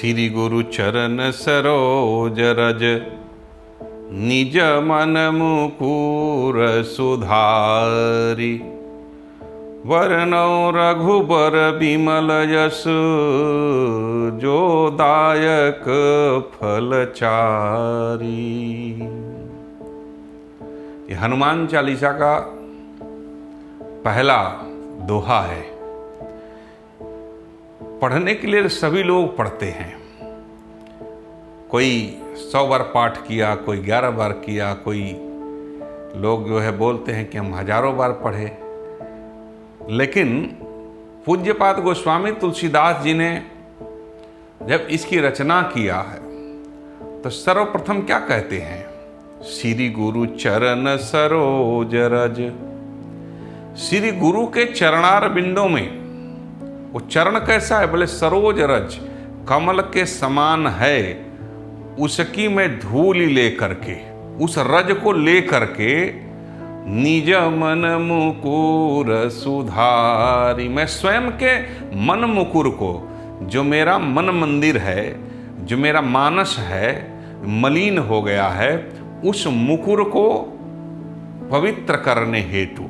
श्री गुरु चरण सरोज रज, निज मन मुकुर सुधारि। वरनौ रघुबर बिमल यश, जो दायक फलचारी। ये हनुमान चालीसा का पहला दोहा है। पढ़ने के लिए सभी लोग पढ़ते हैं। कोई 100 बार पाठ किया, कोई 11 बार किया, कोई लोग जो है बोलते हैं कि हम हजारों बार पढ़े। लेकिन पूज्यपाद गोस्वामी तुलसीदास जी ने जब इसकी रचना किया है तो सर्वप्रथम क्या कहते हैं? श्री गुरु चरण सरोज रज। श्री गुरु के चरणार बिंदों में, वो चरण कैसा है? बोले सरोज रज, कमल के समान है। उसकी मैं धूलि लेकर के, उस रज को लेकर के, निज मन मुकुर सुधारी। मैं स्वयं के मन मुकुर को, जो मेरा मन मंदिर है, जो मेरा मानस है, मलिन हो गया है, उस मुकुर को पवित्र करने हेतु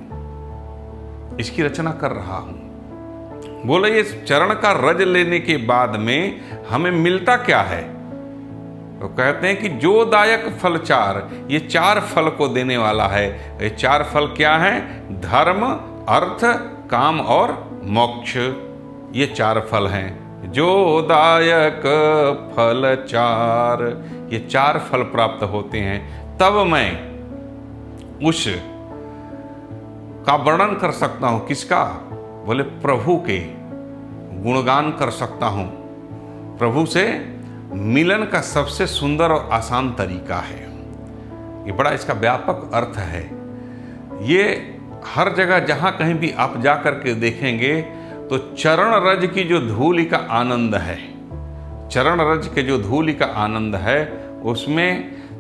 इसकी रचना कर रहा हूं। बोले ये चरण का रज लेने के बाद में हमें मिलता क्या है? तो कहते हैं कि जो दायक फल चार, ये 4 फल को देने वाला है। ये 4 फल क्या हैं? धर्म, अर्थ, काम और मोक्ष। ये 4 फल हैं। जो दायक फल चार, ये 4 फल प्राप्त होते हैं। तब मैं उस का वर्णन कर सकता हूं। किसका? बोले प्रभु के गुणगान कर सकता हूं। प्रभु से मिलन का सबसे सुंदर और आसान तरीका है। ये बड़ा इसका व्यापक अर्थ है। ये हर जगह जहां कहीं भी आप जा करके देखेंगे तो चरण रज की जो धूलि का आनंद है, चरण रज के जो धूलि का आनंद है, उसमें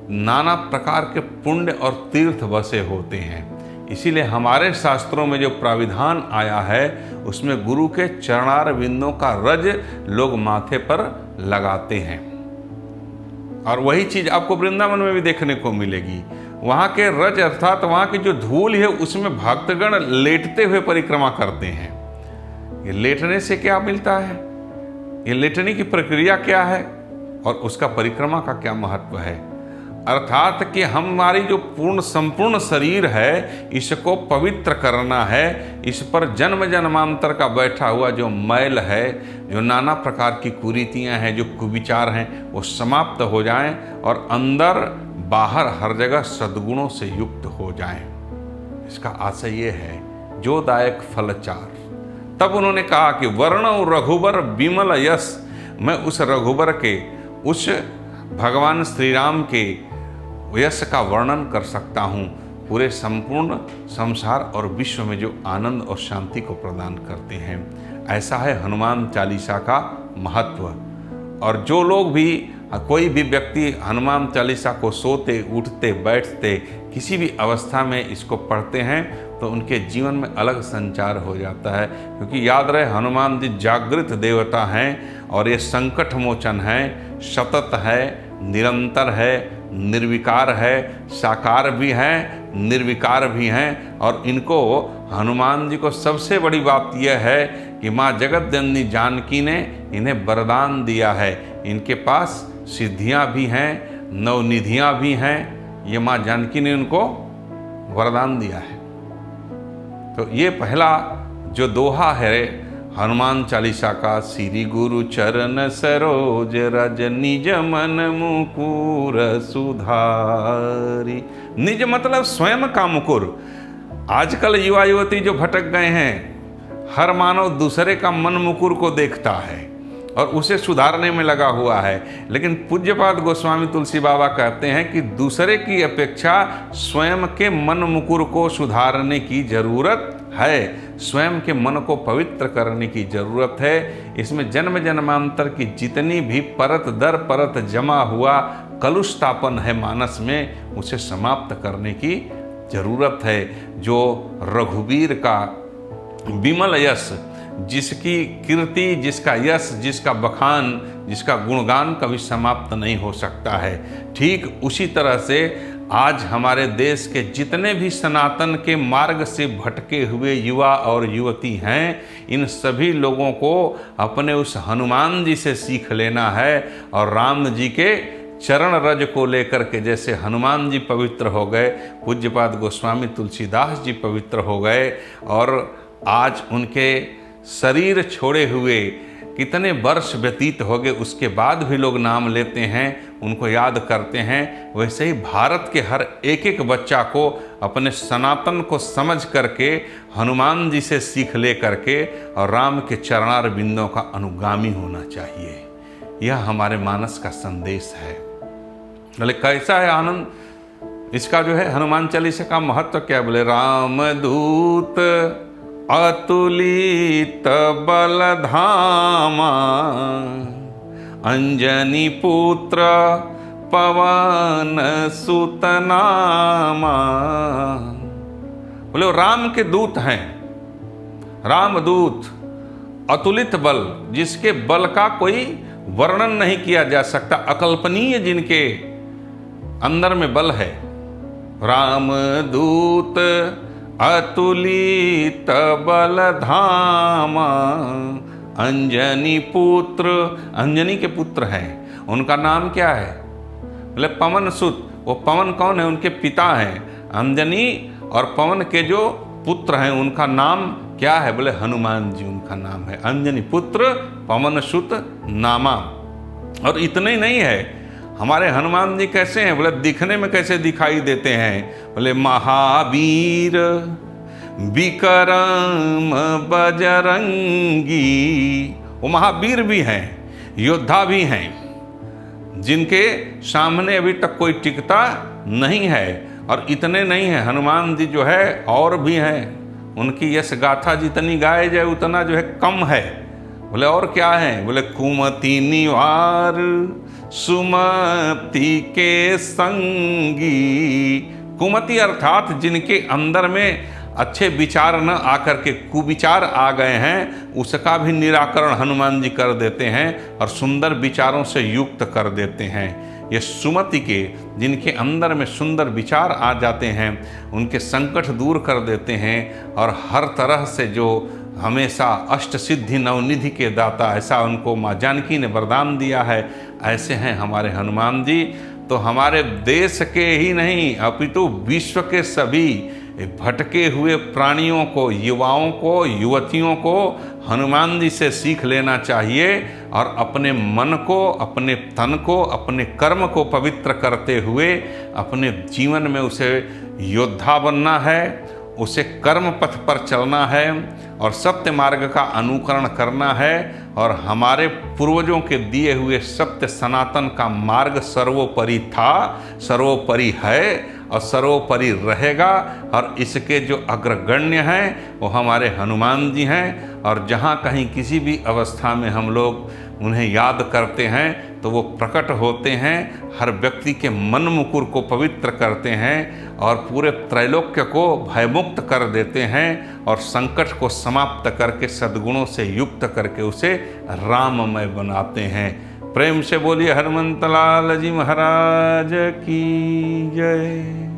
नाना प्रकार के पुण्य और तीर्थ बसे होते हैं। इसीलिए हमारे शास्त्रों में जो प्राविधान आया है उसमें गुरु के चरणार बिंदों का रज लोग माथे पर लगाते हैं। और वही चीज आपको वृंदावन में भी देखने को मिलेगी। वहां के रज अर्थात वहां की जो धूल है उसमें भक्तगण लेटते हुए परिक्रमा करते हैं। ये लेटने से क्या मिलता है? ये लेटने की प्रक्रिया क्या है और उसका परिक्रमा का क्या महत्व है? अर्थात कि हमारी जो पूर्ण संपूर्ण शरीर है, इसको पवित्र करना है। इस पर जन्म जन्मांतर का बैठा हुआ जो मैल है, जो नाना प्रकार की कुरीतियां हैं, जो कुविचार हैं, वो समाप्त हो जाएं और अंदर बाहर हर जगह सद्गुणों से युक्त हो जाएं। इसका आशय ये है, जो दायक फल चार। तब उन्होंने कहा कि वर्णौ रघुबर बिमल यश। मैं उस रघुबर के, उस भगवान श्री राम के यश का वर्णन कर सकता हूँ, पूरे संपूर्ण संसार और विश्व में जो आनंद और शांति को प्रदान करते हैं। ऐसा है हनुमान चालीसा का महत्व। और जो लोग भी, कोई भी व्यक्ति हनुमान चालीसा को सोते, उठते, बैठते, किसी भी अवस्था में इसको पढ़ते हैं तो उनके जीवन में अलग संचार हो जाता है। क्योंकि याद रहे, हनुमान जी जागृत देवता हैं और ये संकट मोचन है, सतत है, निरंतर है, निर्विकार है, साकार भी हैं, निर्विकार भी हैं। और इनको, हनुमान जी को सबसे बड़ी बात यह है कि माँ जगत जननी जानकी ने इन्हें वरदान दिया है। इनके पास सिद्धियां भी हैं, नवनिधियां भी हैं। ये माँ जानकी ने उनको वरदान दिया है। तो ये पहला जो दोहा है हनुमान चालीसा का, श्री गुरु चरण सरोज रज, निज मन मुकुर सुधारी। निज मतलब स्वयं का मुकुर। आजकल युवा युवती जो भटक गए हैं, हर मानव दूसरे का मन मुकुर को देखता है और उसे सुधारने में लगा हुआ है। लेकिन पूज्यपाद गोस्वामी तुलसी बाबा कहते हैं कि दूसरे की अपेक्षा स्वयं के मन मुकुर को सुधारने की जरूरत है। स्वयं के मन को पवित्र करने की जरूरत है। इसमें जन्म जन्मांतर की जितनी भी परत दर परत जमा हुआ कलुषतापन है मानस में, उसे समाप्त करने की जरूरत है। जो रघुवीर का विमल यश, जिसकी कीर्ति, जिसका यश, जिसका बखान, जिसका गुणगान कभी समाप्त नहीं हो सकता है। ठीक उसी तरह से आज हमारे देश के जितने भी सनातन के मार्ग से भटके हुए युवा और युवती हैं, इन सभी लोगों को अपने उस हनुमान जी से सीख लेना है और राम जी के चरण रज को लेकर के जैसे हनुमान जी पवित्र हो गए, पूज्यपाद गोस्वामी तुलसीदास जी पवित्र हो गए और आज उनके शरीर छोड़े हुए कितने वर्ष व्यतीत हो गए, उसके बाद भी लोग नाम लेते हैं, उनको याद करते हैं। वैसे ही भारत के हर एक एक बच्चा को अपने सनातन को समझ करके हनुमान जी से सीख ले करके और राम के चरणार बिंदों का अनुगामी होना चाहिए। यह हमारे मानस का संदेश है। बोले कैसा है आनंद, इसका जो है हनुमान चालीसा का महत्व क्या? बोले रामदूत अतुलित बलधामा, अंजनी पुत्र पवन सुत नामा। बोले राम के दूत हैं, रामदूत, अतुलित बल, जिसके बल का कोई वर्णन नहीं किया जा सकता, अकल्पनीय जिनके अंदर में बल है। रामदूत अतुलित बलधामा, अंजनी पुत्र, अंजनी के पुत्र हैं। उनका नाम क्या है? बोले पवन सुत। वो पवन कौन है? उनके पिता हैं। अंजनी और पवन के जो पुत्र हैं उनका नाम क्या है? बोले हनुमान जी उनका नाम है। अंजनी पुत्र पवन सुत नामा। और इतने ही नहीं है, हमारे हनुमान जी कैसे हैं? बोले दिखने में कैसे दिखाई देते हैं? बोले महावीर विक्रम बजरंगी। वो महावीर भी हैं, योद्धा भी हैं, जिनके सामने अभी तक कोई टिकता नहीं है। और इतने नहीं है, हनुमान जी जो है और भी हैं, उनकी यश गाथा जितनी गाए जाए उतना जो है कम है। बोले और क्या है? बोले कुमति निवार सुमति के संगी। कुमति अर्थात जिनके अंदर में अच्छे विचार न आकर के कुविचार आ गए हैं, उसका भी निराकरण हनुमान जी कर देते हैं और सुंदर विचारों से युक्त कर देते हैं। ये सुमति के, जिनके अंदर में सुंदर विचार आ जाते हैं, उनके संकट दूर कर देते हैं और हर तरह से जो हमेशा अष्ट सिद्धि नवनिधि के दाता, ऐसा उनको माँ जानकी ने वरदान दिया है, ऐसे हैं हमारे हनुमान जी। तो हमारे देश के ही नहीं अपितु विश्व के सभी भटके हुए प्राणियों को, युवाओं को, युवतियों को हनुमान जी से सीख लेना चाहिए और अपने मन को, अपने तन को, अपने कर्म को पवित्र करते हुए अपने जीवन में उसे योद्धा बनना है, उसे कर्म पथ पर चलना है और सत्य मार्ग का अनुकरण करना है। और हमारे पूर्वजों के दिए हुए सत्य सनातन का मार्ग सर्वोपरि था, सर्वोपरि है और सर्वोपरि रहेगा। और इसके जो अग्रगण्य हैं वो हमारे हनुमान जी हैं। और जहाँ कहीं किसी भी अवस्था में हम लोग उन्हें याद करते हैं तो वो प्रकट होते हैं, हर व्यक्ति के मन मुकुर को पवित्र करते हैं और पूरे त्रैलोक्य को भयमुक्त कर देते हैं और संकट को समाप्त करके सद्गुणों से युक्त करके उसे राममय बनाते हैं। प्रेम से बोलिए हनुमंत लाल जी महाराज की जय।